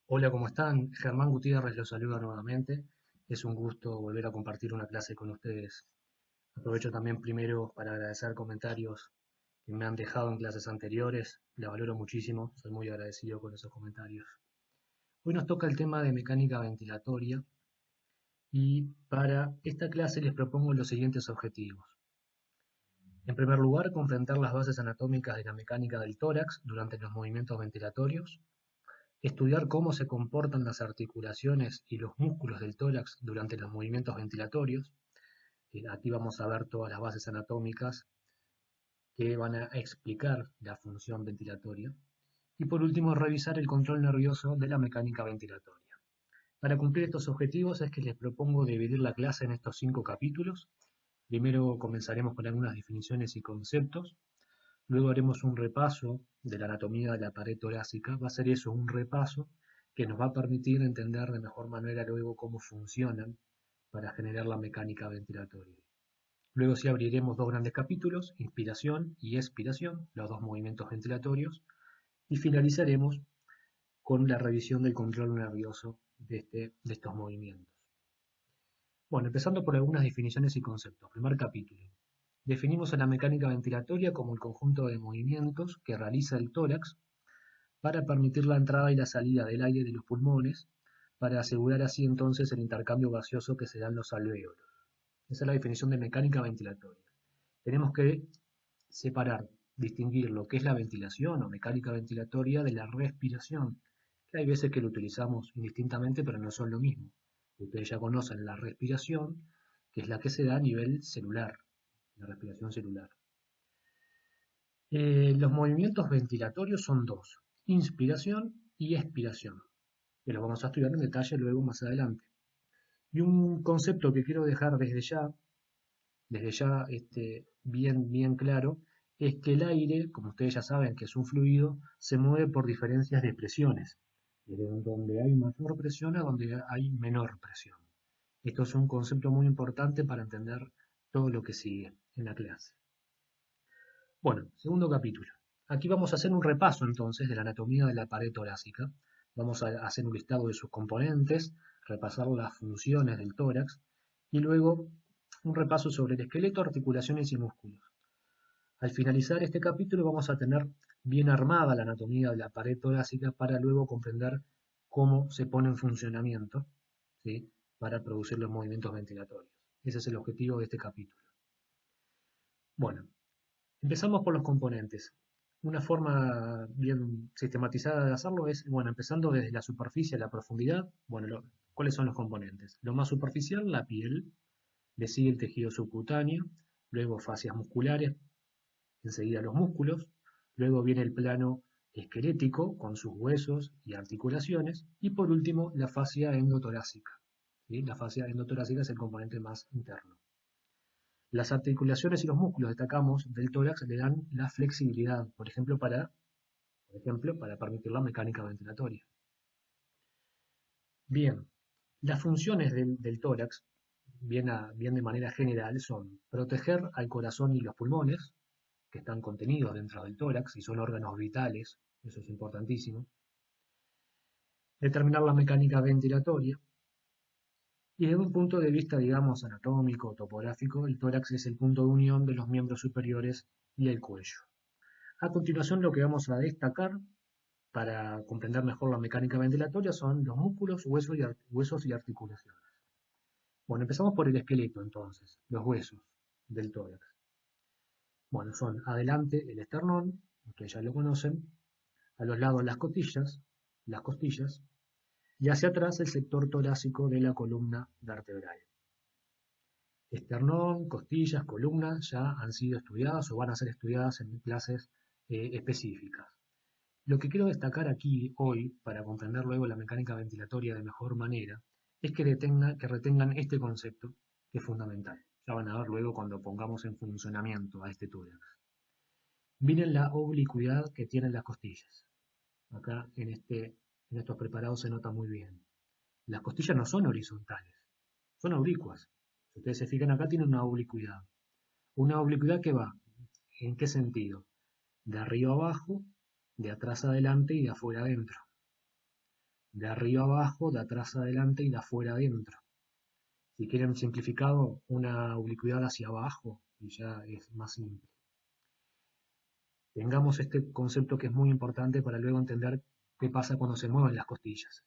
Hola, ¿cómo están? Germán Gutiérrez los saluda nuevamente. Es un gusto volver a compartir una clase con ustedes. Aprovecho también primero para agradecer comentarios que me han dejado en clases anteriores. La valoro muchísimo, soy muy agradecido con esos comentarios. Hoy nos toca el tema de mecánica ventilatoria y para esta clase les propongo los siguientes objetivos. En primer lugar, comprender las bases anatómicas de la mecánica del tórax durante los movimientos ventilatorios. Estudiar cómo se comportan las articulaciones y los músculos del tórax durante los movimientos ventilatorios. Aquí vamos a ver todas las bases anatómicas que van a explicar la función ventilatoria. Y por último, revisar el control nervioso de la mecánica ventilatoria. Para cumplir estos objetivos es que les propongo dividir la clase en estos 5 capítulos. Primero comenzaremos con algunas definiciones y conceptos. Luego haremos un repaso de la anatomía de la pared torácica. Va a ser eso, un repaso que nos va a permitir entender de mejor manera luego cómo funcionan para generar la mecánica ventilatoria. Luego sí abriremos dos grandes capítulos, inspiración y expiración, los dos movimientos ventilatorios, y finalizaremos con la revisión del control nervioso de estos movimientos. Bueno, empezando por algunas definiciones y conceptos. Primer capítulo. Definimos a la mecánica ventilatoria como el conjunto de movimientos que realiza el tórax para permitir la entrada y la salida del aire de los pulmones, para asegurar así entonces el intercambio gaseoso que se da en los alvéolos. Esa es la definición de mecánica ventilatoria. Tenemos que separar, distinguir lo que es la ventilación o mecánica ventilatoria de la respiración, que hay veces que lo utilizamos indistintamente, pero no son lo mismo. Ustedes ya conocen la respiración, que es la que se da a nivel celular, la respiración celular. Los movimientos ventilatorios son dos, inspiración y expiración, que los vamos a estudiar en detalle luego más adelante. Y un concepto que quiero dejar desde ya bien claro, es que el aire, como ustedes ya saben que es un fluido, se mueve por diferencias de presiones, desde donde hay mayor presión a donde hay menor presión. Esto es un concepto muy importante para entender todo lo que sigue en la clase. Bueno, segundo capítulo. Aquí vamos a hacer un repaso entonces de la anatomía de la pared torácica. Vamos a hacer un listado de sus componentes, repasar las funciones del tórax y luego un repaso sobre el esqueleto, articulaciones y músculos. Al finalizar este capítulo vamos a tener bien armada la anatomía de la pared torácica para luego comprender cómo se pone en funcionamiento, ¿sí?, para producir los movimientos ventilatorios. Ese es el objetivo de este capítulo. Bueno, empezamos por los componentes. Una forma bien sistematizada de hacerlo es, bueno, empezando desde la superficie a la profundidad. Bueno, ¿cuáles son los componentes? Lo más superficial, la piel, le sigue el tejido subcutáneo, luego fascias musculares, enseguida los músculos, luego viene el plano esquelético con sus huesos y articulaciones, y por último la fascia endotorácica. ¿Sí? La fascia endotorácica es el componente más interno. Las articulaciones y los músculos, destacamos, del tórax le dan la flexibilidad, por ejemplo, para permitir la mecánica ventilatoria. Bien, las funciones del tórax, bien de manera general, son proteger al corazón y los pulmones, que están contenidos dentro del tórax y son órganos vitales, eso es importantísimo. Determinar la mecánica ventilatoria. Y desde un punto de vista, digamos, anatómico o topográfico, el tórax es el punto de unión de los miembros superiores y el cuello. A continuación, lo que vamos a destacar para comprender mejor la mecánica ventilatoria son los músculos, huesos y articulaciones. Bueno, empezamos por el esqueleto entonces, los huesos del tórax. Bueno, son adelante el esternón, ustedes ya lo conocen, a los lados las costillas, y hacia atrás el sector torácico de la columna vertebral. Esternón, costillas, columna ya han sido estudiadas o van a ser estudiadas en clases específicas. Lo que quiero destacar aquí hoy, para comprender luego la mecánica ventilatoria de mejor manera, es que retengan este concepto, que es fundamental. Ya van a ver luego cuando pongamos en funcionamiento a este tórax. Miren la oblicuidad que tienen las costillas. Acá en estos preparados se nota muy bien. Las costillas no son horizontales, son oblicuas. Si ustedes se fijan acá, tienen una oblicuidad. Una oblicuidad que va, ¿en qué sentido? De arriba abajo, de atrás adelante y de afuera adentro. de arriba abajo, de atrás adelante y de afuera adentro. Si quieren simplificado, una ubicuidad hacia abajo y ya es más simple. Tengamos este concepto que es muy importante para luego entender qué pasa cuando se mueven las costillas.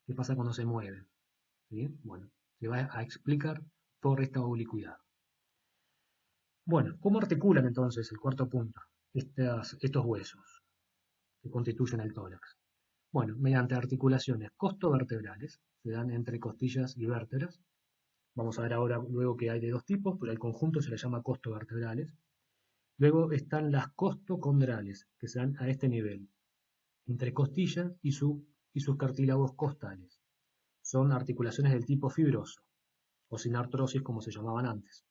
¿Qué pasa cuando se mueven? ¿Sí? Bueno, se va a explicar por esta oblicuidad. Bueno, ¿cómo articulan entonces el cuarto punto estos huesos que constituyen el tórax? Bueno, mediante articulaciones costovertebrales, se dan entre costillas y vértebras. Vamos a ver ahora luego que hay de dos tipos, pero el conjunto se le llama costovertebrales. Luego están las costocondrales, que se dan a este nivel, entre costilla y sus cartílagos costales. Son articulaciones del tipo fibroso, o sin artrosis como se llamaban antes.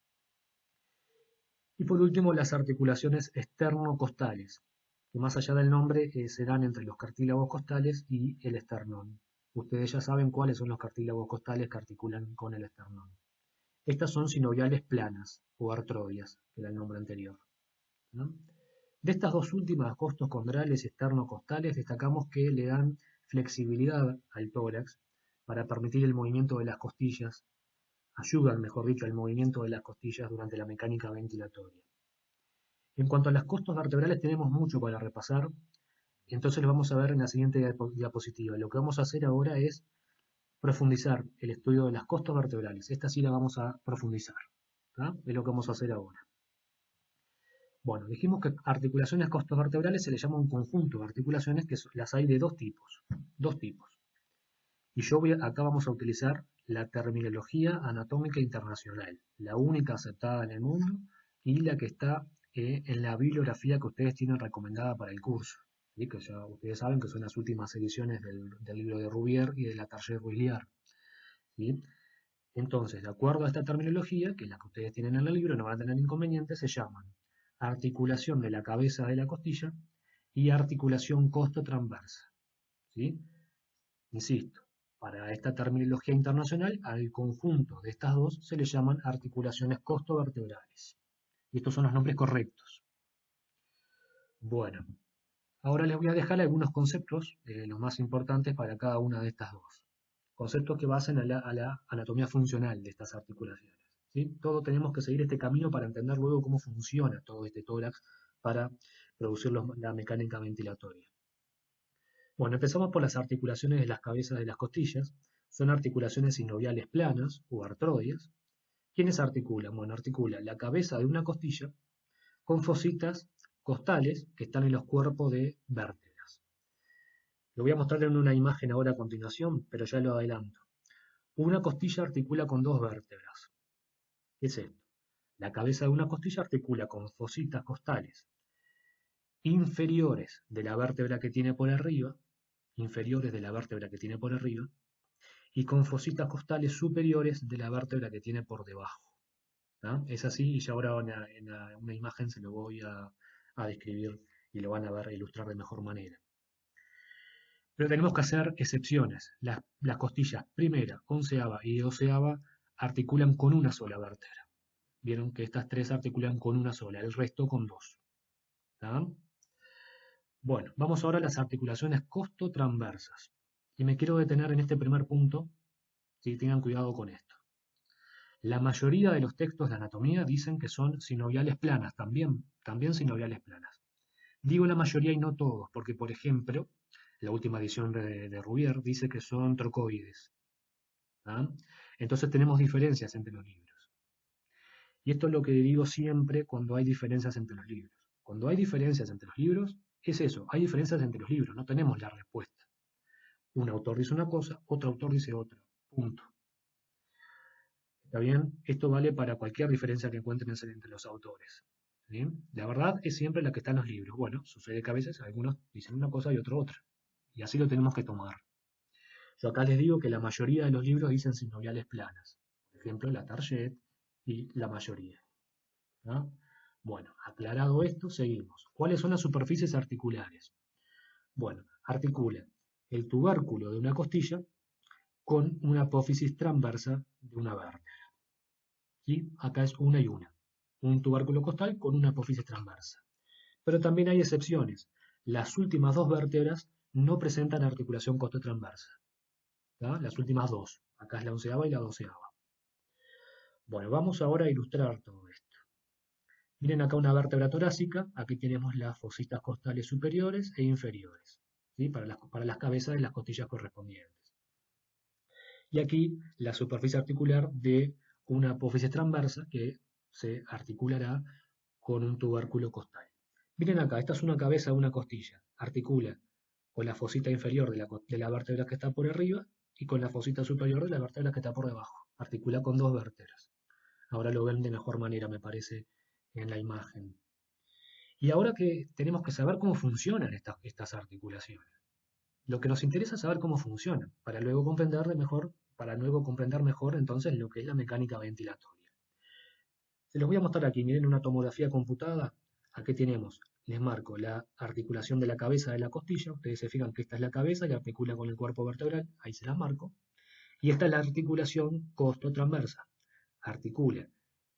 Y por último, las articulaciones esternocostales, que más allá del nombre se dan entre los cartílagos costales y el esternón. Ustedes ya saben cuáles son los cartílagos costales que articulan con el esternón. Estas son sinoviales planas o artrodias, que era el nombre anterior, ¿no? De estas dos últimas, costocondrales y esternocostales, destacamos que le dan flexibilidad al tórax para permitir el movimiento de las costillas, ayudan, mejor dicho, al movimiento de las costillas durante la mecánica ventilatoria. En cuanto a las costos vertebrales tenemos mucho para repasar, entonces lo vamos a ver en la siguiente diapositiva. Lo que vamos a hacer ahora es profundizar el estudio de las costos vertebrales. Esta sí la vamos a profundizar, ¿tá? Es lo que vamos a hacer ahora. Bueno, dijimos que articulaciones costovertebrales se le llama un conjunto de articulaciones que las hay de dos tipos. Y acá vamos a utilizar la terminología anatómica internacional, la única aceptada en el mundo y la que está en la bibliografía que ustedes tienen recomendada para el curso. ¿Sí? Que ya ustedes saben que son las últimas ediciones del libro de Rouvier y de la Target-Ruisliard. ¿Sí? Entonces, de acuerdo a esta terminología, que es la que ustedes tienen en el libro, no van a tener inconvenientes, se llaman articulación de la cabeza de la costilla y articulación costotransversa. ¿Sí? Insisto, para esta terminología internacional, al conjunto de estas dos se le llaman articulaciones costovertebrales. Y estos son los nombres correctos. Bueno, ahora les voy a dejar algunos conceptos, los más importantes para cada una de estas dos. Conceptos que basen a la anatomía funcional de estas articulaciones. ¿Sí? Todos tenemos que seguir este camino para entender luego cómo funciona todo este tórax para producir la mecánica ventilatoria. Bueno, empezamos por las articulaciones de las cabezas de las costillas. Son articulaciones sinoviales planas o artrodias. ¿Quiénes articulan? Bueno, articula la cabeza de una costilla con fositas costales que están en los cuerpos de vértebras. Lo voy a mostrar en una imagen ahora a continuación, pero ya lo adelanto. Una costilla articula con dos vértebras. ¿Qué es esto? La cabeza de una costilla articula con fositas costales inferiores de la vértebra que tiene por arriba, y con fositas costales superiores de la vértebra que tiene por debajo. ¿No? Es así, y ya ahora en una imagen se lo voy a describir y lo van a ver, a ilustrar de mejor manera. Pero tenemos que hacer excepciones. Las costillas primera, onceava y doceava articulan con una sola vértebra. Vieron que estas tres articulan con una sola, el resto con dos. ¿Tá? Bueno, vamos ahora a las articulaciones costotransversas. Y me quiero detener en este primer punto, si tengan cuidado con esto. La mayoría de los textos de anatomía dicen que son sinoviales planas, también sinoviales planas. Digo la mayoría y no todos, porque por ejemplo, la última edición de Rouvier dice que son trocoides. ¿Ah? Entonces tenemos diferencias entre los libros. Y esto es lo que digo siempre cuando hay diferencias entre los libros. Cuando hay diferencias entre los libros, es eso, hay diferencias entre los libros, no tenemos la respuesta. Un autor dice una cosa, otro autor dice otra. Punto. ¿Está bien? Esto vale para cualquier diferencia que encuentren entre los autores. ¿Sí? La verdad es siempre la que está en los libros. Bueno, sucede que a veces algunos dicen una cosa y otro otra. Y así lo tenemos que tomar. Yo acá les digo que la mayoría de los libros dicen sinoviales planas. Por ejemplo, la Target y la mayoría. ¿No? Bueno, aclarado esto, seguimos. ¿Cuáles son las superficies articulares? Bueno, articula el tubérculo de una costilla con una apófisis transversa de una vértebra. ¿Sí? Acá es una y una. Un tubérculo costal con una apófisis transversa. Pero también hay excepciones. Las últimas dos vértebras no presentan articulación costotransversa. Las últimas dos. Acá es la 11ª y la 12ª. Bueno, vamos ahora a ilustrar todo esto. Miren acá una vértebra torácica, aquí tenemos las fositas costales superiores e inferiores, ¿sí? Para las cabezas de las costillas correspondientes. Y aquí la superficie articular de una apófisis transversa que se articulará con un tubérculo costal. Miren acá, esta es una cabeza de una costilla, articula con la fosita inferior de la vértebra que está por arriba y con la fosita superior de la vértebra que está por debajo. Articula con dos vértebras. Ahora lo ven de mejor manera, me parece, en la imagen. Y ahora que tenemos que saber cómo funcionan estas articulaciones. Lo que nos interesa es saber cómo funcionan, para luego comprender mejor entonces lo que es la mecánica ventilatoria. Se los voy a mostrar aquí, miren una tomografía computada. Aquí tenemos, les marco la articulación de la cabeza de la costilla. Ustedes se fijan que esta es la cabeza que articula con el cuerpo vertebral, ahí se las marco. Y esta es la articulación costotransversa. Articula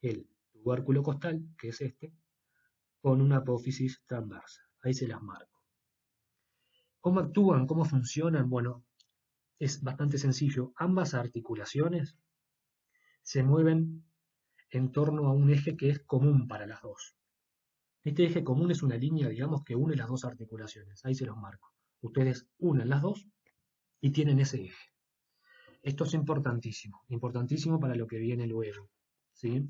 el tubérculo costal, que es este, con una apófisis transversa. Ahí se las marco. ¿Cómo actúan? ¿Cómo funcionan? Bueno, es bastante sencillo. Ambas articulaciones se mueven en torno a un eje que es común para las dos. Este eje común es una línea, digamos, que une las dos articulaciones. Ahí se los marco. Ustedes unen las dos y tienen ese eje. Esto es importantísimo para lo que viene luego, ¿sí?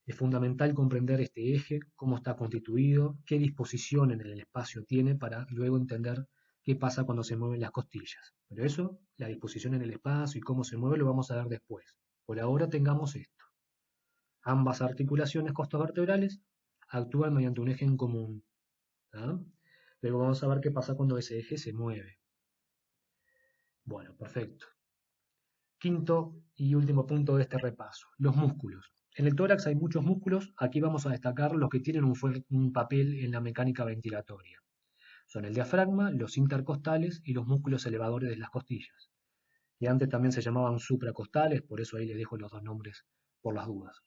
Es fundamental comprender este eje, cómo está constituido, qué disposición en el espacio tiene para luego entender qué pasa cuando se mueven las costillas. Pero eso, la disposición en el espacio y cómo se mueve, lo vamos a ver después. Por ahora tengamos esto. Ambas articulaciones costovertebrales actúan mediante un eje en común. ¿Tá? Luego vamos a ver qué pasa cuando ese eje se mueve. Bueno, perfecto. Quinto y último punto de este repaso, los músculos. En el tórax hay muchos músculos, aquí vamos a destacar los que tienen un papel en la mecánica ventilatoria. Son el diafragma, los intercostales y los músculos elevadores de las costillas, que antes también se llamaban supracostales, por eso ahí les dejo los dos nombres por las dudas.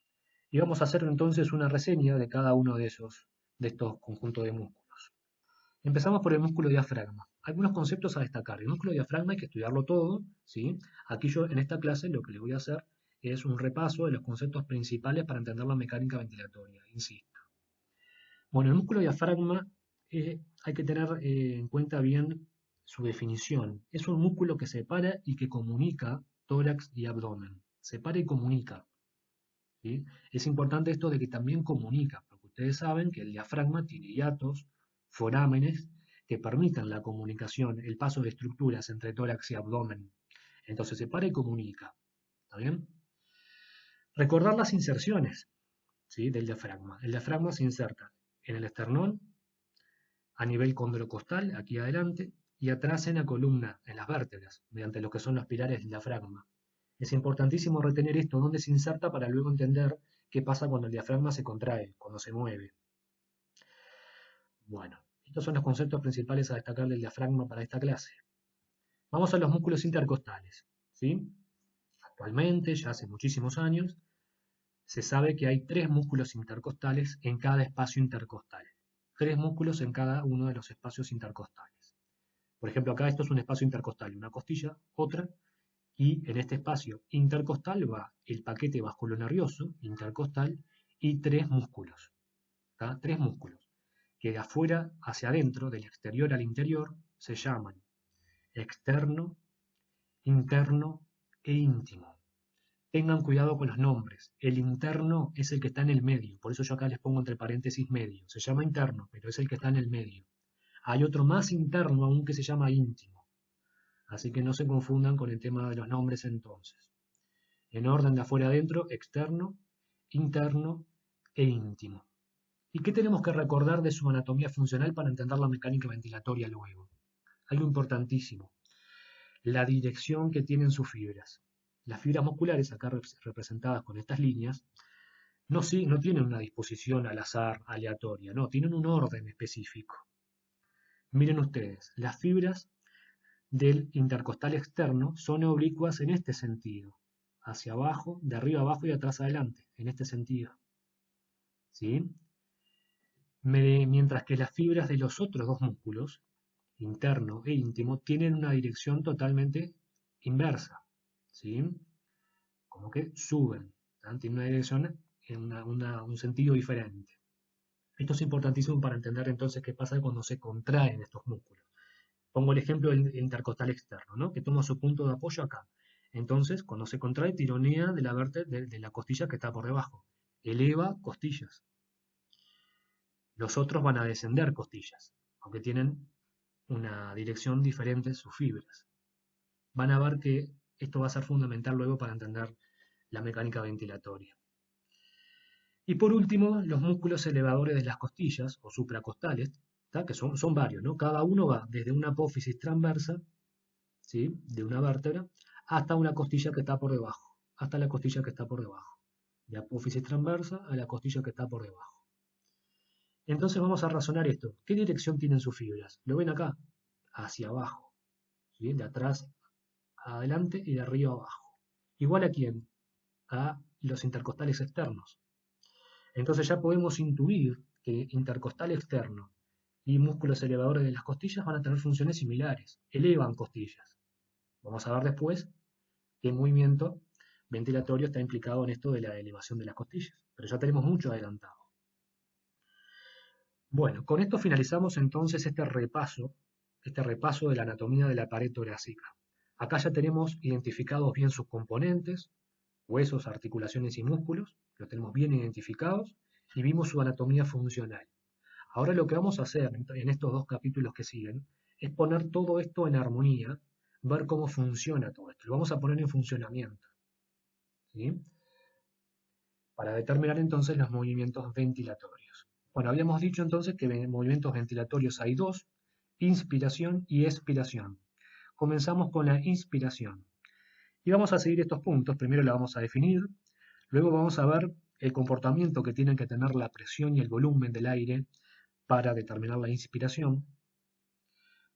Y vamos a hacer entonces una reseña de cada uno de estos conjuntos de músculos. Empezamos por el músculo diafragma. Algunos conceptos a destacar. El músculo diafragma hay que estudiarlo todo, ¿sí? Aquí yo en esta clase lo que les voy a hacer es un repaso de los conceptos principales para entender la mecánica ventilatoria, insisto. Bueno, el músculo diafragma hay que tener en cuenta bien su definición. Es un músculo que separa y que comunica tórax y abdomen. Separa y comunica. ¿Sí? Es importante esto de que también comunica, porque ustedes saben que el diafragma tiene hiatos, forámenes, que permitan la comunicación, el paso de estructuras entre tórax y abdomen. Entonces separa y comunica. ¿Está bien? Recordar las inserciones, ¿sí? Del diafragma. El diafragma se inserta en el esternón, a nivel condrocostal, aquí adelante, y atrás en la columna, en las vértebras, mediante lo que son los pilares del diafragma. Es importantísimo retener esto, dónde se inserta, para luego entender qué pasa cuando el diafragma se contrae, cuando se mueve. Bueno, estos son los conceptos principales a destacar del diafragma para esta clase. Vamos a los músculos intercostales, ¿sí? Actualmente, ya hace muchísimos años, se sabe que hay 3 músculos intercostales en cada espacio intercostal. 3 músculos en cada uno de los espacios intercostales. Por ejemplo, acá esto es un espacio intercostal, una costilla, otra, y en este espacio intercostal va el paquete vasculonervioso intercostal y 3 músculos. ¿Tá? 3 músculos que de afuera hacia adentro, del exterior al interior, se llaman externo, interno e íntimo. Tengan cuidado con los nombres. El interno es el que está en el medio, por eso yo acá les pongo entre paréntesis medio. Se llama interno, pero es el que está en el medio. Hay otro más interno aún que se llama íntimo. Así que no se confundan con el tema de los nombres entonces. En orden de afuera adentro, externo, interno e íntimo. ¿Y qué tenemos que recordar de su anatomía funcional para entender la mecánica ventilatoria luego? Algo importantísimo, la dirección que tienen sus fibras. Las fibras musculares, acá representadas con estas líneas, no tienen una disposición al azar, aleatoria, no, tienen un orden específico. Miren ustedes, las fibras del intercostal externo son oblicuas en este sentido, hacia abajo, de arriba abajo y de atrás adelante, en este sentido. ¿Sí? Mientras que las fibras de los otros dos músculos interno e íntimo tienen una dirección totalmente inversa, ¿sí? Como que suben, ¿tá? Tienen una dirección en un sentido diferente. Esto es importantísimo para entender entonces qué pasa cuando se contraen estos músculos. Pongo el ejemplo del intercostal externo, ¿no? Que toma su punto de apoyo acá. Entonces, cuando se contrae, tironea de de la costilla que está por debajo. Eleva costillas. Los otros van a descender costillas, aunque tienen una dirección diferente sus fibras. Van a ver que esto va a ser fundamental luego para entender la mecánica ventilatoria. Y por último, los músculos elevadores de las costillas o supracostales, ¿tá? Que son varios, ¿no? Cada uno va desde una apófisis transversa, ¿sí? De una vértebra, hasta una costilla que está por debajo, hasta la costilla que está por debajo. De apófisis transversa a la costilla que está por debajo. Entonces vamos a razonar esto. ¿Qué dirección tienen sus fibras? ¿Lo ven acá? Hacia abajo, ¿sí? De atrás a adelante y de arriba a abajo. ¿Igual a quién? A los intercostales externos. Entonces ya podemos intuir que intercostal externo y músculos elevadores de las costillas van a tener funciones similares, elevan costillas. Vamos a ver después qué movimiento ventilatorio está implicado en esto de la elevación de las costillas, pero ya tenemos mucho adelantado. Bueno, con esto finalizamos entonces este repaso de la anatomía de la pared torácica. Acá ya tenemos identificados bien sus componentes, huesos, articulaciones y músculos, los tenemos bien identificados y vimos su anatomía funcional. Ahora lo que vamos a hacer en estos dos capítulos que siguen es poner todo esto en armonía, ver cómo funciona todo esto. Lo vamos a poner en funcionamiento, ¿sí? Para determinar entonces los movimientos ventilatorios. Bueno, habíamos dicho entonces que en movimientos ventilatorios hay dos, inspiración y expiración. Comenzamos con la inspiración. Y vamos a seguir estos puntos. Primero la vamos a definir, luego vamos a ver el comportamiento que tienen que tener la presión y el volumen del aire para determinar la inspiración.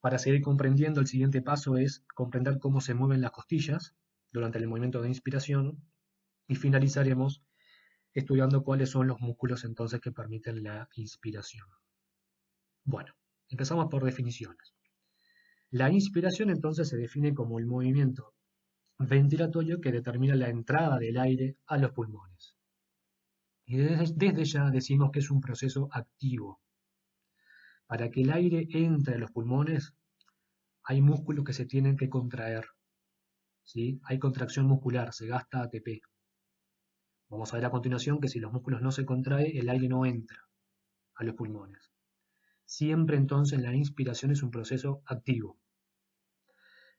Para seguir comprendiendo, el siguiente paso es comprender cómo se mueven las costillas durante el movimiento de inspiración y finalizaremos estudiando cuáles son los músculos entonces que permiten la inspiración. Bueno, empezamos por definiciones. La inspiración entonces se define como el movimiento ventilatorio que determina la entrada del aire a los pulmones. Y desde ya decimos que es un proceso activo. Para que el aire entre a los pulmones hay músculos que se tienen que contraer, ¿sí? Hay contracción muscular, se gasta ATP. Vamos a ver a continuación que si los músculos no se contraen, el aire no entra a los pulmones. Siempre entonces la inspiración es un proceso activo.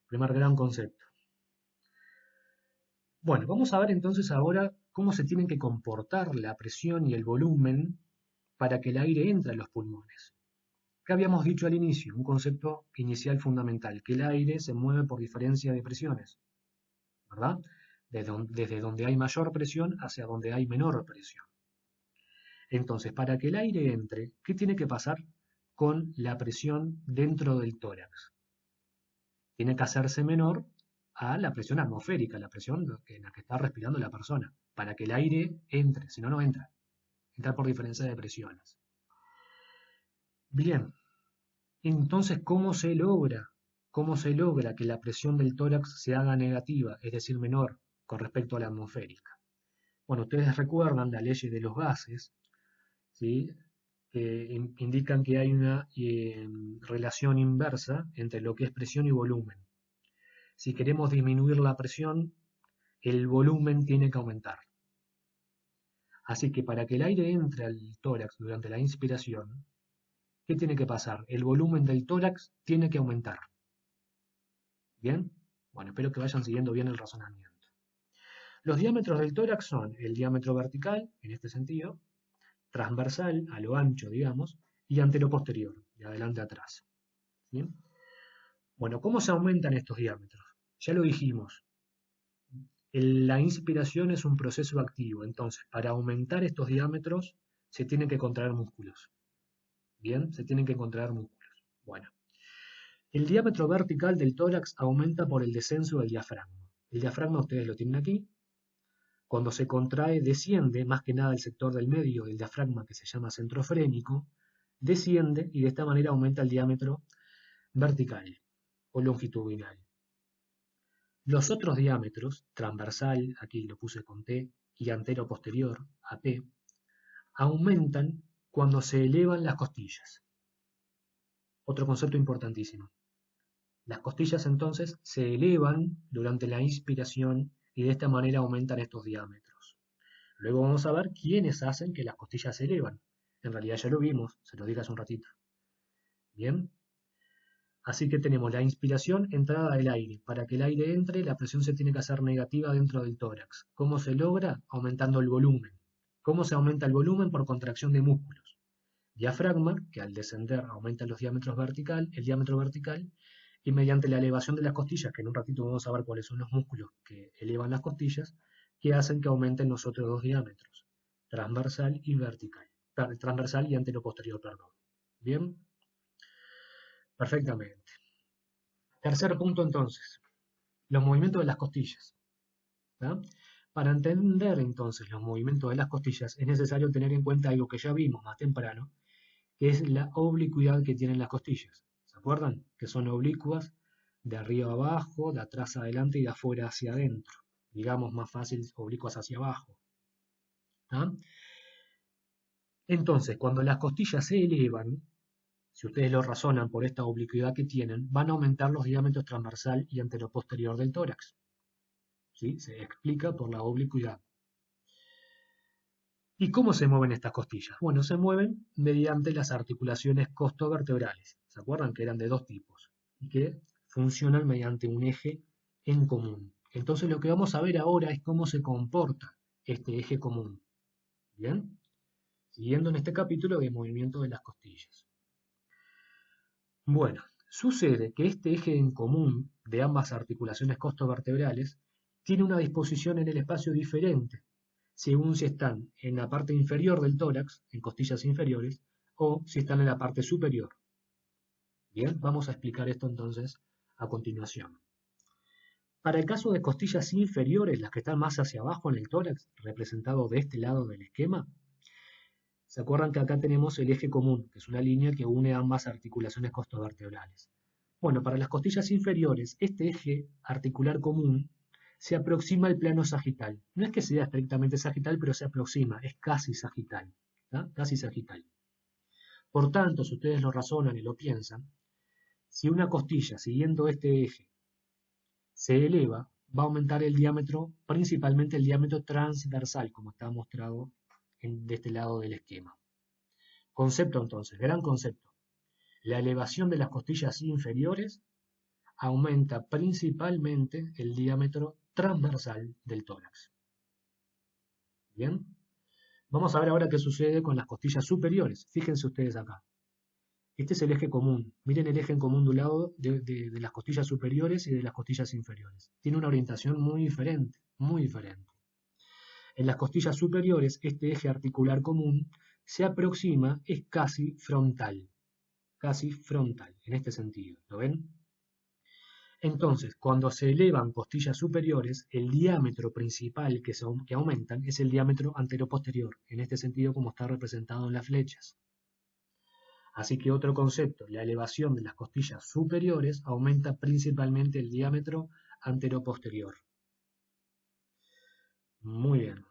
Primer gran concepto. Bueno, vamos a ver entonces ahora cómo se tienen que comportar la presión y el volumen para que el aire entre a los pulmones. ¿Qué habíamos dicho al inicio? Un concepto inicial fundamental, que el aire se mueve por diferencia de presiones, ¿verdad? Desde donde hay mayor presión hacia donde hay menor presión. Entonces, para que el aire entre, ¿qué tiene que pasar con la presión dentro del tórax? Tiene que hacerse menor a la presión atmosférica, la presión en la que está respirando la persona, para que el aire entre, si no, no entra. Entra por diferencia de presiones. Bien, entonces, ¿cómo se logra? ¿Cómo se logra que la presión del tórax se haga negativa, es decir, menor, con respecto a la atmosférica? Bueno, ustedes recuerdan la ley de los gases, ¿sí? Que indican que hay una relación inversa entre lo que es presión y volumen. Si queremos disminuir la presión, el volumen tiene que aumentar. Así que para que el aire entre al tórax durante la inspiración, ¿qué tiene que pasar? El volumen del tórax tiene que aumentar. ¿Bien? Bueno, espero que vayan siguiendo bien el razonamiento. Los diámetros del tórax son el diámetro vertical, en este sentido, transversal, a lo ancho, digamos, y antero-posterior, de adelante a atrás. ¿Bien? Bueno, ¿cómo se aumentan estos diámetros? Ya lo dijimos. La inspiración es un proceso activo, entonces, para aumentar estos diámetros, se tienen que contraer músculos. ¿Bien? Se tienen que contraer músculos. Bueno. El diámetro vertical del tórax aumenta por el descenso del diafragma. El diafragma ustedes lo tienen aquí. Cuando se contrae, desciende, más que nada el sector del medio del diafragma que se llama centrofrénico, desciende y de esta manera aumenta el diámetro vertical o longitudinal. Los otros diámetros, transversal, aquí lo puse con T, y antero-posterior, AP, aumentan cuando se elevan las costillas. Otro concepto importantísimo. Las costillas entonces se elevan durante la inspiración y de esta manera aumentan estos diámetros. Luego vamos a ver quiénes hacen que las costillas se elevan. En realidad ya lo vimos, se lo dije hace un ratito. Bien. Así que tenemos la inspiración, entrada del aire. Para que el aire entre, la presión se tiene que hacer negativa dentro del tórax. ¿Cómo se logra? Aumentando el volumen. ¿Cómo se aumenta el volumen? Por contracción de músculos. Diafragma, que al descender aumenta el diámetro vertical, y mediante la elevación de las costillas, que en un ratito vamos a ver cuáles son los músculos que elevan las costillas, que hacen que aumenten los otros dos diámetros, transversal y vertical. Transversal y anteroposterior, perdón. Bien. Perfectamente. Tercer punto entonces, los movimientos de las costillas. ¿Tá? Para entender entonces los movimientos de las costillas es necesario tener en cuenta algo que ya vimos más temprano, que es la oblicuidad que tienen las costillas. ¿Se acuerdan? Que son oblicuas de arriba a abajo, de atrás a adelante y de afuera hacia adentro. Digamos más fácil, oblicuas hacia abajo. ¿Tá? Entonces, cuando las costillas se elevan, si ustedes lo razonan por esta oblicuidad que tienen, van a aumentar los diámetros transversal y anteroposterior del tórax. ¿Sí? Se explica por la oblicuidad. ¿Y cómo se mueven estas costillas? Bueno, se mueven mediante las articulaciones costovertebrales. ¿Se acuerdan que eran de dos tipos? Y que funcionan mediante un eje en común. Entonces lo que vamos a ver ahora es cómo se comporta este eje común. ¿Bien? Siguiendo en este capítulo de movimiento de las costillas. Bueno, sucede que este eje en común de ambas articulaciones costovertebrales tiene una disposición en el espacio diferente, según si están en la parte inferior del tórax, en costillas inferiores, o si están en la parte superior. Bien, vamos a explicar esto entonces a continuación. Para el caso de costillas inferiores, las que están más hacia abajo en el tórax, representado de este lado del esquema, ¿se acuerdan que acá tenemos el eje común, que es una línea que une ambas articulaciones costovertebrales? Bueno, para las costillas inferiores, este eje articular común se aproxima al plano sagital. No es que sea estrictamente sagital, pero se aproxima, es casi sagital. ¿Tá? Casi sagital. Por tanto, si ustedes lo razonan y lo piensan, si una costilla siguiendo este eje se eleva, va a aumentar el diámetro, principalmente el diámetro transversal, como está mostrado de este lado del esquema. Concepto entonces, gran concepto. La elevación de las costillas inferiores aumenta principalmente el diámetro transversal del tórax. Bien, vamos a ver ahora qué sucede con las costillas superiores. Fíjense ustedes acá. Este es el eje común. Miren el eje en común de un lado de las costillas superiores y de las costillas inferiores. Tiene una orientación muy diferente, muy diferente. En las costillas superiores, este eje articular común se aproxima, es casi frontal, en este sentido. ¿Lo ven? Entonces, cuando se elevan costillas superiores, el diámetro principal que aumentan es el diámetro anteroposterior, en este sentido como está representado en las flechas. Así que otro concepto, la elevación de las costillas superiores aumenta principalmente el diámetro anteroposterior. Muy bien.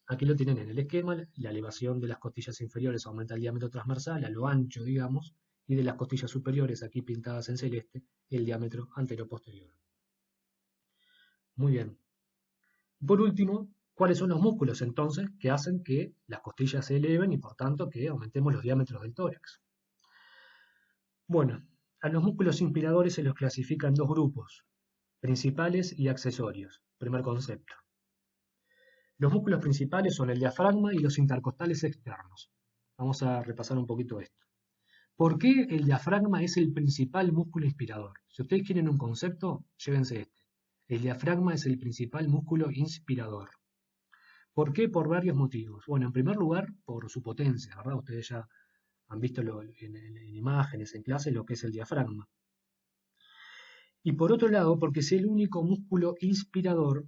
Aquí lo tienen en el esquema, la elevación de las costillas inferiores aumenta el diámetro transversal, a lo ancho, digamos, y de las costillas superiores, aquí pintadas en celeste, el diámetro anteroposterior. Muy bien. Por último, ¿cuáles son los músculos entonces que hacen que las costillas se eleven y por tanto que aumentemos los diámetros del tórax? Bueno, a los músculos inspiradores se los clasifica en dos grupos, principales y accesorios. Primer concepto. Los músculos principales son el diafragma y los intercostales externos. Vamos a repasar un poquito esto. ¿Por qué el diafragma es el principal músculo inspirador? Si ustedes quieren un concepto, llévense este. El diafragma es el principal músculo inspirador. ¿Por qué? Por varios motivos. Bueno, en primer lugar, por su potencia, ¿verdad? Ustedes ya han visto en imágenes, en clase, lo que es el diafragma. Y por otro lado, porque es el único músculo inspirador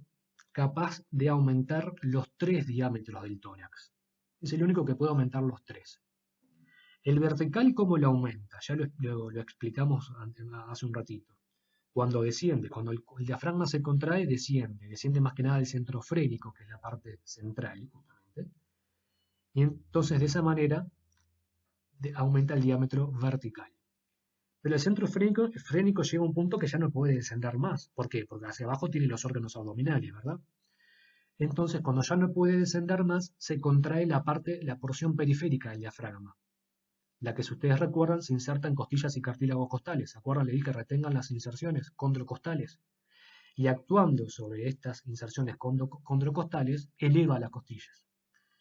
capaz de aumentar los 3 diámetros del tórax. Es el único que puede aumentar los 3. El vertical, ¿cómo lo aumenta? Ya lo explicamos hace un ratito. Cuando desciende, cuando el diafragma se contrae, desciende más que nada el centro frénico, que es la parte central, justamente. Y entonces de esa manera aumenta el diámetro vertical. Pero el centro frénico llega a un punto que ya no puede descender más. ¿Por qué? Porque hacia abajo tiene los órganos abdominales, ¿verdad? Entonces, cuando ya no puede descender más, se contrae la porción periférica del diafragma. La que, si ustedes recuerdan, se inserta en costillas y cartílagos costales. ¿Se acuerdan? Le di que retengan las inserciones condrocostales. Y actuando sobre estas inserciones condrocostales, eleva las costillas.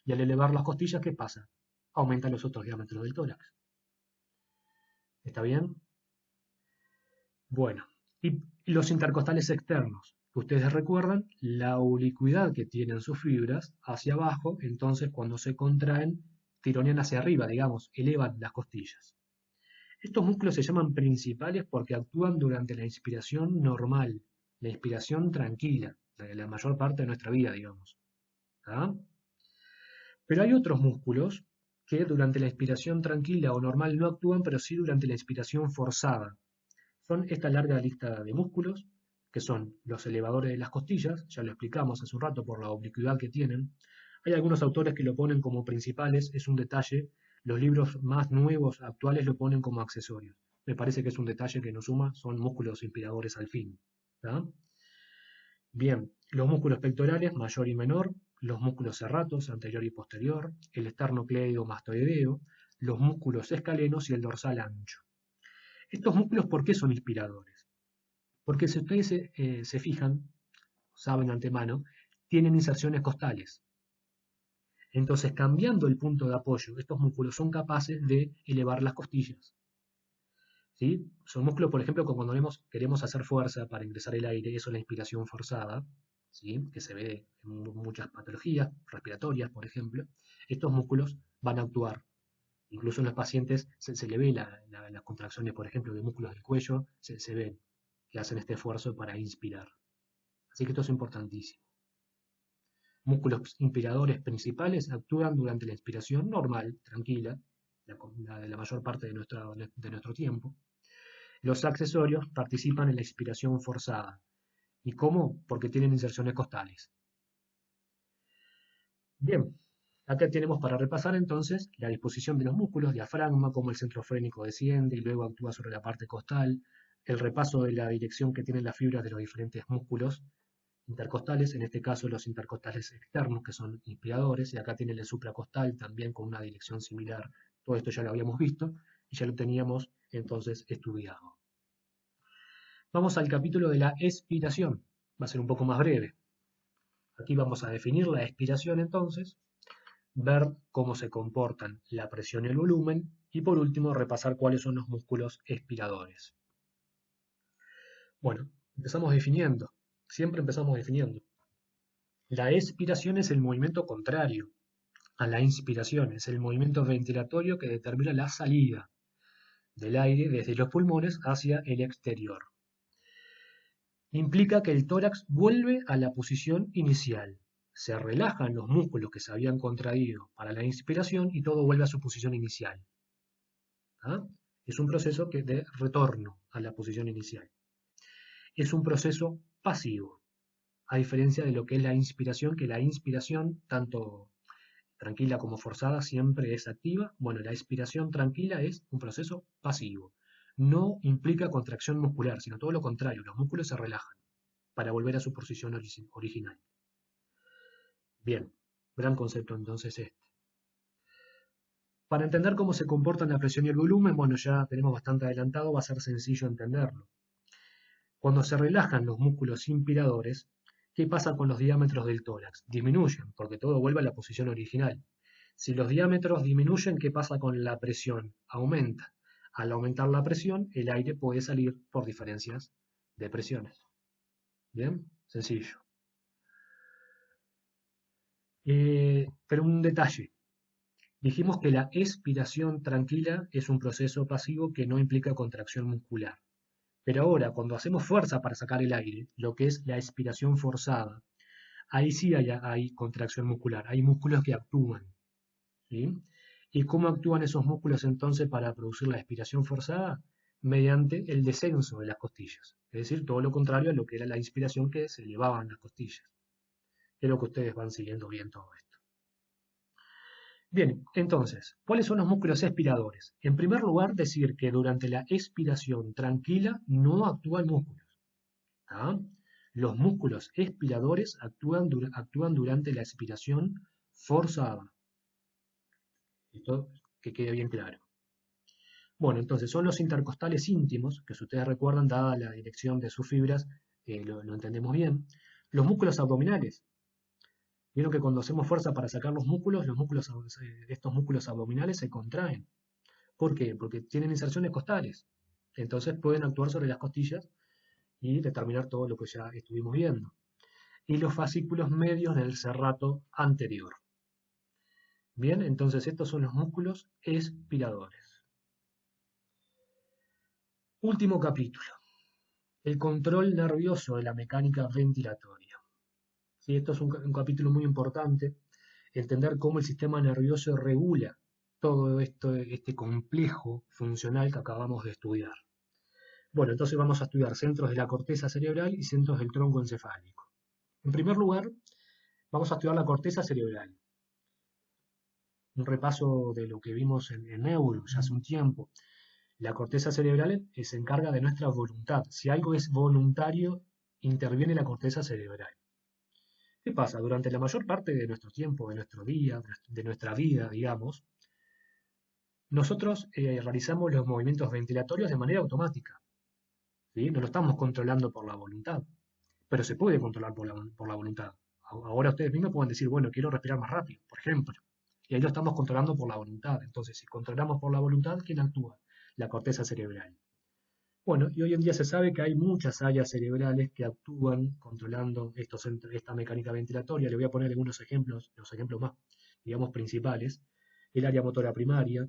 Y al elevar las costillas, ¿qué pasa? Aumenta los otros diámetros del tórax. ¿Está bien? Bueno, y los intercostales externos, que ustedes recuerdan, la oblicuidad que tienen sus fibras hacia abajo, entonces cuando se contraen, tironean hacia arriba, digamos, elevan las costillas. Estos músculos se llaman principales porque actúan durante la inspiración normal, la inspiración tranquila, la mayor parte de nuestra vida, digamos. ¿Ah? Pero hay otros músculos que durante la inspiración tranquila o normal no actúan, pero sí durante la inspiración forzada. Son esta larga lista de músculos, que son los elevadores de las costillas, ya lo explicamos hace un rato por la oblicuidad que tienen. Hay algunos autores que lo ponen como principales, es un detalle. Los libros más nuevos, actuales, lo ponen como accesorios. Me parece que es un detalle que nos suma, son músculos inspiradores al fin. ¿Tá? Bien, los músculos pectorales, mayor y menor, los músculos serratos, anterior y posterior, el esternocleido mastoideo, los músculos escalenos y el dorsal ancho. Estos músculos, ¿por qué son inspiradores? Porque si ustedes se fijan, saben de antemano, tienen inserciones costales. Entonces, cambiando el punto de apoyo, estos músculos son capaces de elevar las costillas. ¿Sí? Son músculos, por ejemplo, que cuando queremos hacer fuerza para ingresar el aire, eso es la inspiración forzada, ¿sí? Que se ve en muchas patologías respiratorias, por ejemplo. Estos músculos van a actuar. Incluso en los pacientes se le ve las contracciones, por ejemplo, de músculos del cuello, se ven que hacen este esfuerzo para inspirar. Así que esto es importantísimo. Músculos inspiradores principales actúan durante la inspiración normal, tranquila, la de la mayor parte de nuestro tiempo. Los accesorios participan en la inspiración forzada. ¿Y cómo? Porque tienen inserciones costales. Bien, acá tenemos para repasar entonces la disposición de los músculos, diafragma, cómo el centro frénico desciende y luego actúa sobre la parte costal, el repaso de la dirección que tienen las fibras de los diferentes músculos intercostales, en este caso los intercostales externos, que son inspiradores, y acá tiene el supracostal también con una dirección similar. Todo esto ya lo habíamos visto y ya lo teníamos entonces estudiado. Vamos al capítulo de la expiración. Va a ser un poco más breve. Aquí vamos a definir la expiración entonces, ver cómo se comportan la presión y el volumen, y por último repasar cuáles son los músculos expiradores. Bueno, empezamos definiendo. Siempre empezamos definiendo. La expiración es el movimiento contrario a la inspiración, es el movimiento ventilatorio que determina la salida del aire desde los pulmones hacia el exterior. Implica que el tórax vuelve a la posición inicial. Se relajan los músculos que se habían contraído para la inspiración y todo vuelve a su posición inicial. ¿Ah? Es un proceso de retorno a la posición inicial. Es un proceso pasivo, a diferencia de lo que es la inspiración, que la inspiración, tanto tranquila como forzada, siempre es activa. Bueno, la expiración tranquila es un proceso pasivo. No implica contracción muscular, sino todo lo contrario, los músculos se relajan para volver a su posición original. Bien, gran concepto entonces este. Para entender cómo se comportan la presión y el volumen, bueno, ya tenemos bastante adelantado, va a ser sencillo entenderlo. Cuando se relajan los músculos inspiradores, ¿qué pasa con los diámetros del tórax? Disminuyen, porque todo vuelve a la posición original. Si los diámetros disminuyen, ¿qué pasa con la presión? Aumenta. Al aumentar la presión, el aire puede salir por diferencias de presiones. Bien, sencillo. Pero un detalle. Dijimos que la expiración tranquila es un proceso pasivo que no implica contracción muscular. Pero ahora, cuando hacemos fuerza para sacar el aire, lo que es la expiración forzada, ahí sí hay contracción muscular, hay músculos que actúan, ¿sí? ¿Y cómo actúan esos músculos entonces para producir la expiración forzada? Mediante el descenso de las costillas. Es decir, todo lo contrario a lo que era la inspiración, que se elevaban las costillas. Es lo que ustedes van siguiendo bien todo esto. Bien, entonces, ¿cuáles son los músculos expiradores? En primer lugar, decir que durante la expiración tranquila no actúan músculos. ¿Ah? Los músculos expiradores actúan durante la expiración forzada. Esto que quede bien claro. Bueno, entonces son los intercostales íntimos, que si ustedes recuerdan, dada la dirección de sus fibras, lo entendemos bien. Los músculos abdominales. Vieron que cuando hacemos fuerza para sacar los músculos, estos músculos abdominales se contraen. ¿Por qué? Porque tienen inserciones costales. Entonces pueden actuar sobre las costillas y determinar todo lo que ya estuvimos viendo. Y los fascículos medios del serrato anterior. Bien, entonces estos son los músculos expiradores. Último capítulo. El control nervioso de la mecánica ventilatoria. ¿Sí? Esto es un capítulo muy importante. Entender cómo el sistema nervioso regula todo este complejo funcional que acabamos de estudiar. Bueno, entonces vamos a estudiar centros de la corteza cerebral y centros del tronco encefálico. En primer lugar, vamos a estudiar la corteza cerebral. Un repaso de lo que vimos en neuro ya hace un tiempo. La corteza cerebral se encarga de nuestra voluntad. Si algo es voluntario, interviene la corteza cerebral. ¿Qué pasa? Durante la mayor parte de nuestro tiempo, de nuestro día, de nuestra vida, digamos, nosotros realizamos los movimientos ventilatorios de manera automática. ¿Sí? No lo estamos controlando por la voluntad, pero se puede controlar por la voluntad. Ahora ustedes mismos pueden decir, bueno, quiero respirar más rápido, por ejemplo. Y ahí lo estamos controlando por la voluntad. Entonces, si controlamos por la voluntad, ¿quién actúa? La corteza cerebral. Bueno, y hoy en día se sabe que hay muchas áreas cerebrales que actúan controlando esta mecánica ventilatoria. Le voy a poner algunos ejemplos, los ejemplos más, digamos, principales. El área motora primaria,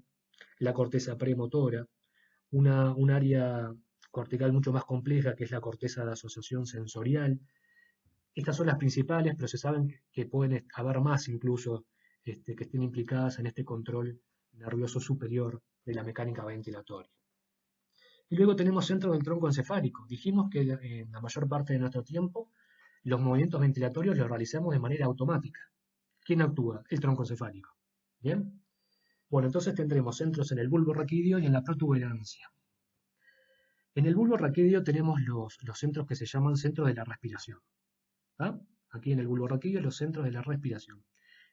la corteza premotora, un área cortical mucho más compleja que es la corteza de asociación sensorial. Estas son las principales, pero se saben que pueden haber más incluso que estén implicadas en este control nervioso superior de la mecánica ventilatoria. Y luego tenemos centro del tronco encefálico. Dijimos que en la mayor parte de nuestro tiempo los movimientos ventilatorios los realizamos de manera automática. ¿Quién actúa? El tronco encefálico. ¿Bien? Bueno, entonces tendremos centros en el bulbo raquídeo y en la protuberancia. En el bulbo raquídeo tenemos los centros que se llaman centros de la respiración. ¿Ah? Aquí en el bulbo raquídeo los centros de la respiración.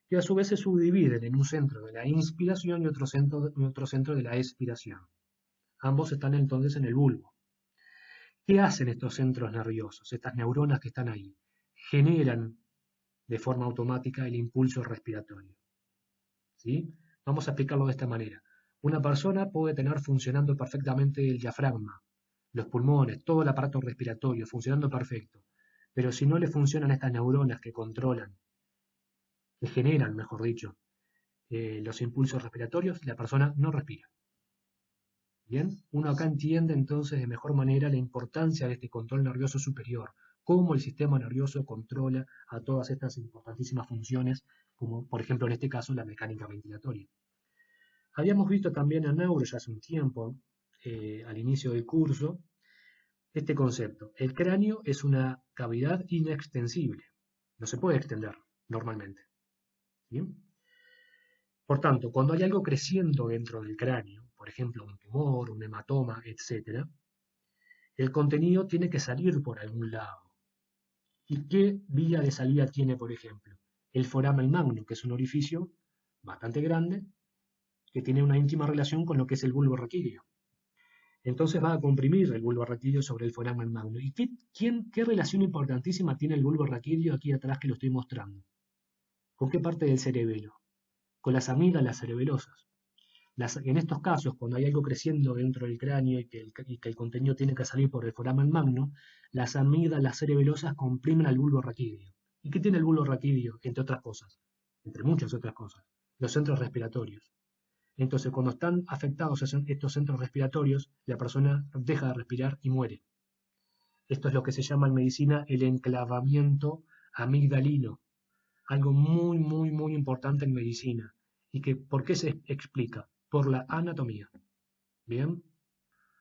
Que a su vez se subdividen en un centro de la inspiración y otro centro de la expiración. Ambos están entonces en el bulbo. ¿Qué hacen estos centros nerviosos, estas neuronas que están ahí? Generan de forma automática el impulso respiratorio. ¿Sí? Vamos a explicarlo de esta manera. Una persona puede tener funcionando perfectamente el diafragma, los pulmones, todo el aparato respiratorio funcionando perfecto, pero si no le funcionan estas neuronas que controlan, que generan, mejor dicho, los impulsos respiratorios, la persona no respira. Bien, uno acá entiende entonces de mejor manera la importancia de este control nervioso superior, cómo el sistema nervioso controla a todas estas importantísimas funciones, como por ejemplo en este caso la mecánica ventilatoria. Habíamos visto también en neuro ya hace un tiempo, al inicio del curso, este concepto. El cráneo es una cavidad inextensible, no se puede extender normalmente. ¿Bien? Por tanto, cuando hay algo creciendo dentro del cráneo, por ejemplo un tumor, un hematoma, etc., el contenido tiene que salir por algún lado. ¿Y qué vía de salida tiene, por ejemplo? El foramen magno, que es un orificio bastante grande, que tiene una íntima relación con lo que es el bulbo raquídeo. Entonces va a comprimir el bulbo raquídeo sobre el foramen magno. ¿Y qué relación importantísima tiene el bulbo raquídeo aquí atrás que lo estoy mostrando? ¿Con qué parte del cerebelo? Con las amígdalas cerebelosas. En estos casos, cuando hay algo creciendo dentro del cráneo y que el contenido tiene que salir por el foramen magno, las amígdalas cerebelosas comprimen al bulbo raquídeo. ¿Y qué tiene el bulbo raquídeo? Entre otras cosas, entre muchas otras cosas, los centros respiratorios. Entonces, cuando están afectados estos centros respiratorios, la persona deja de respirar y muere. Esto es lo que se llama en medicina el enclavamiento amigdalino. Algo muy, muy, muy importante en medicina. y que ¿por qué se explica? Por la anatomía. Bien,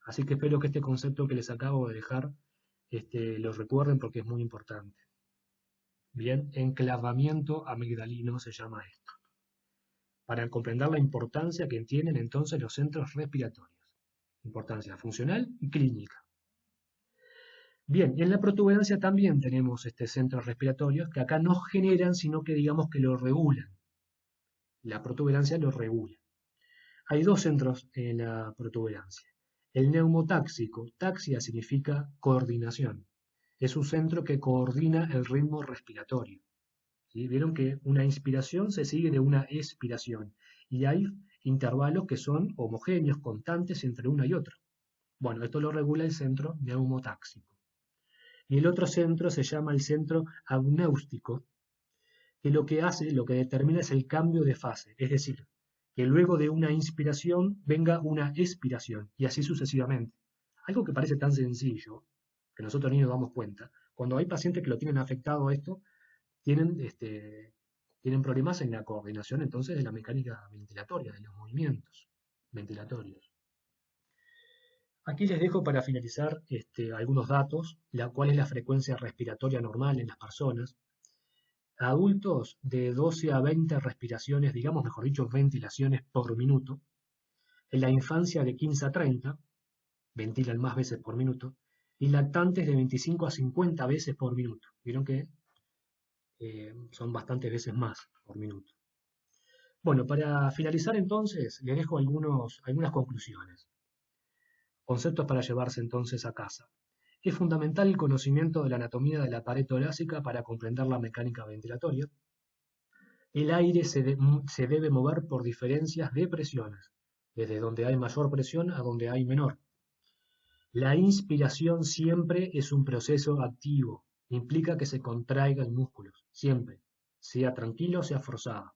así que espero que este concepto que les acabo de dejar lo recuerden porque es muy importante. Bien, enclavamiento amigdalino se llama esto, para comprender la importancia que tienen entonces los centros respiratorios. Importancia funcional y clínica. Bien, en la protuberancia también tenemos centros respiratorios que acá no generan, sino que digamos que lo regulan. La protuberancia lo regula. Hay dos centros en la protuberancia. El neumotáxico, taxia significa coordinación. Es un centro que coordina el ritmo respiratorio. ¿Sí? Vieron que una inspiración se sigue de una expiración y hay intervalos que son homogéneos, constantes entre una y otra. Bueno, esto lo regula el centro neumotáxico. Y el otro centro se llama el centro agnáustico, que lo que hace, lo que determina es el cambio de fase, es decir, que luego de una inspiración venga una expiración y así sucesivamente. Algo que parece tan sencillo, que nosotros ni nos damos cuenta, cuando hay pacientes que lo tienen afectado a esto, tienen problemas en la coordinación entonces de la mecánica ventilatoria, de los movimientos ventilatorios. Aquí les dejo para finalizar algunos datos, cuál es la frecuencia respiratoria normal en las personas. Adultos de 12 a 20 respiraciones, digamos mejor dicho, ventilaciones por minuto. En la infancia de 15 a 30, ventilan más veces por minuto. Y lactantes de 25 a 50 veces por minuto. Vieron que son bastantes veces más por minuto. Bueno, para finalizar entonces, les dejo algunas conclusiones. Conceptos para llevarse entonces a casa. Es fundamental el conocimiento de la anatomía de la pared torácica para comprender la mecánica ventilatoria. El aire se debe mover por diferencias de presiones, desde donde hay mayor presión a donde hay menor. La inspiración siempre es un proceso activo, implica que se contraigan músculos, siempre, sea tranquila o sea forzada.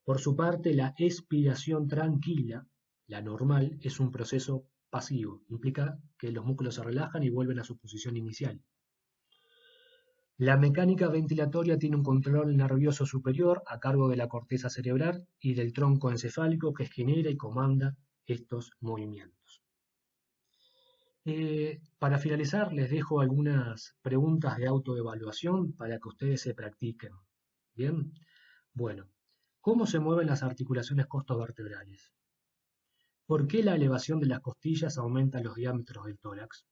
Por su parte, la expiración tranquila, la normal, es un proceso pasivo, implica que los músculos se relajan y vuelven a su posición inicial. La mecánica ventilatoria tiene un control nervioso superior a cargo de la corteza cerebral y del tronco encefálico que genera y comanda estos movimientos. Para finalizar, les dejo algunas preguntas de autoevaluación para que ustedes se practiquen. Bien, bueno, ¿cómo se mueven las articulaciones costovertebrales? ¿Por qué la elevación de las costillas aumenta los diámetros del tórax?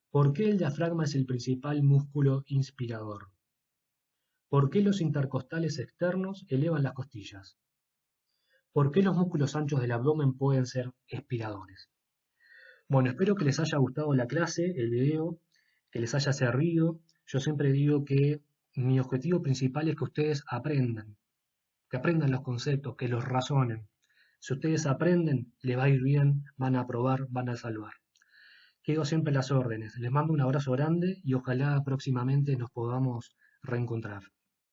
¿Por qué el diafragma es el principal músculo inspirador? ¿Por qué los intercostales externos elevan las costillas? ¿Por qué los músculos anchos del abdomen pueden ser expiradores? Bueno, espero que les haya gustado la clase, el video, que les haya servido. Yo siempre digo que mi objetivo principal es que ustedes aprendan, que aprendan los conceptos, que los razonen. Si ustedes aprenden, les va a ir bien, van a aprobar, van a salvar. Quedo siempre a las órdenes. Les mando un abrazo grande y ojalá próximamente nos podamos reencontrar.